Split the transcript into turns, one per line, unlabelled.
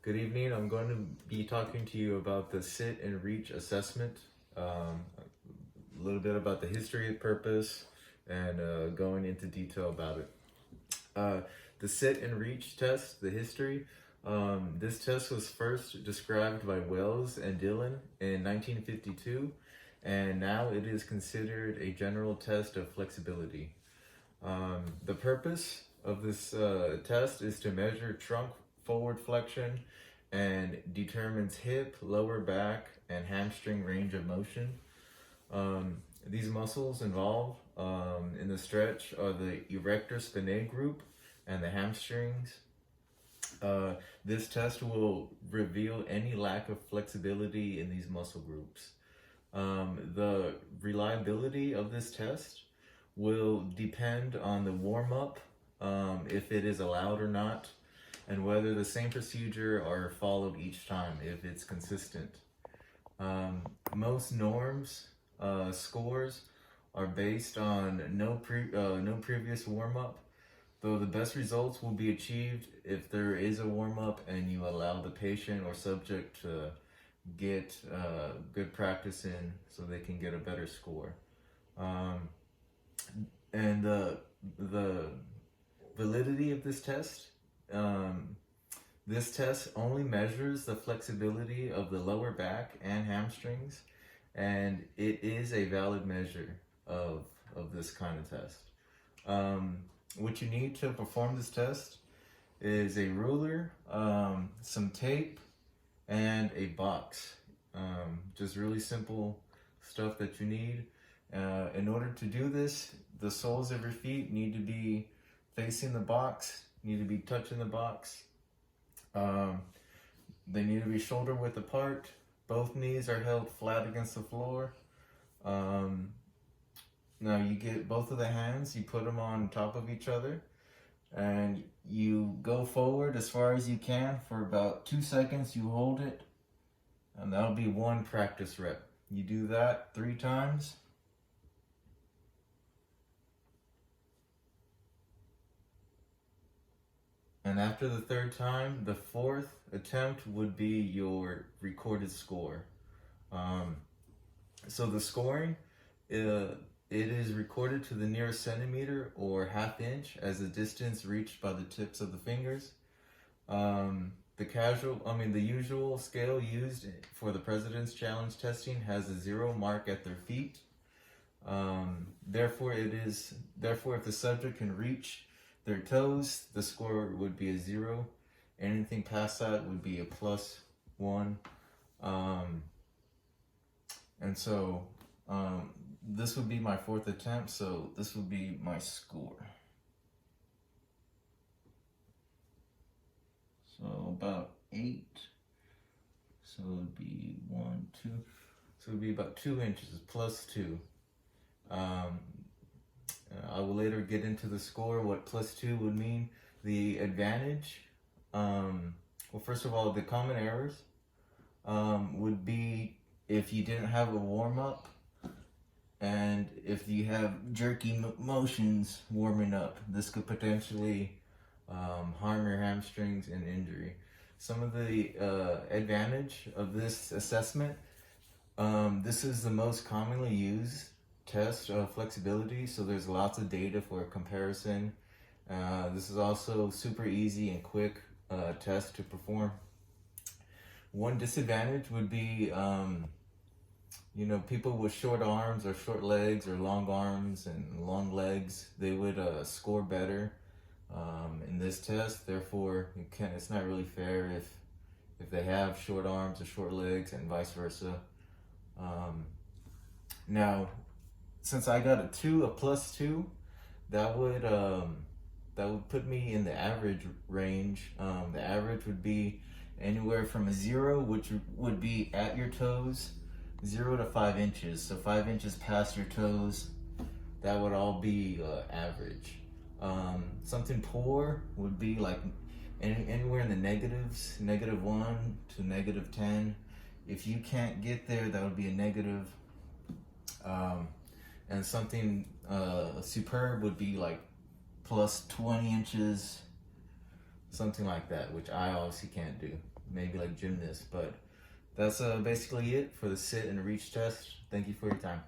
Good evening. I'm going to be talking to you about the sit and reach assessment, a little bit about the history, purpose, and going into detail about it. The sit and reach test, the history. This test was first described by Wells and Dillon in 1952, and now it is considered a general test of flexibility. The purpose of this test is to measure trunk forward flexion and determines hip, lower back, and hamstring range of motion. These muscles involved in the stretch are the erector spinae group and the hamstrings. This test will reveal any lack of flexibility in these muscle groups. The reliability of this test will depend on the warm-up, if it is allowed or not, and whether the same procedure are followed each time, if it's consistent. Most norms scores are based on no previous warm-up, though the best results will be achieved if there is a warm-up and you allow the patient or subject to get good practice in so they can get a better score. And the validity of this test, this test only measures the flexibility of the lower back and hamstrings, and it is a valid measure of this kind of test. What you need to perform this test is a ruler, some tape, and a box. Just really simple stuff that you need. In order to do this, the soles of your feet need to be facing the box, need to be touching the box. They need to be shoulder width apart. Both knees are held flat against the floor. Now you get both of the hands, you put them on top of each other, and you go forward as far as you can for about 2 seconds. You hold it, and that'll be one practice rep. You do that 3 times. And after the 3rd time, the 4th attempt would be your recorded score. So the scoring, it is recorded to the nearest centimeter or ½ inch as the distance reached by the tips of the fingers. The usual scale used for the President's Challenge testing has a 0 mark at their feet. Therefore, if the subject can reach their toes, the score would be a 0. Anything past that would be a +1. And so this would be my 4th attempt, so this would be my score. So about 8. So it would be 1, 2. So it would be about 2 inches, +2. I will later get into the score, what +2 would mean. The advantage, well, first of all, the common errors would be if you didn't have a warm-up and if you have jerky motions warming up. This could potentially harm your hamstrings and injury. Some of the advantage of this assessment, this is the most commonly used test of flexibility, so there's lots of data for comparison. This is also super easy and quick test to perform. One disadvantage would be, people with short arms or short legs or long arms and long legs, they would score better in this test. Therefore, it's not really fair if they have short arms or short legs and vice versa. Now, since I got a +2, that would put me in the average range. The average would be anywhere from a 0, which would be at your toes, 0 to 5 inches. So 5 inches past your toes, that would all be average. Something poor would be like anywhere in the negatives, -1 to -10. If you can't get there, that would be a negative. And something superb would be like +20 inches something like that, which I obviously can't do. Maybe like gymnast, but that's basically it for the sit and reach test. Thank you for your time.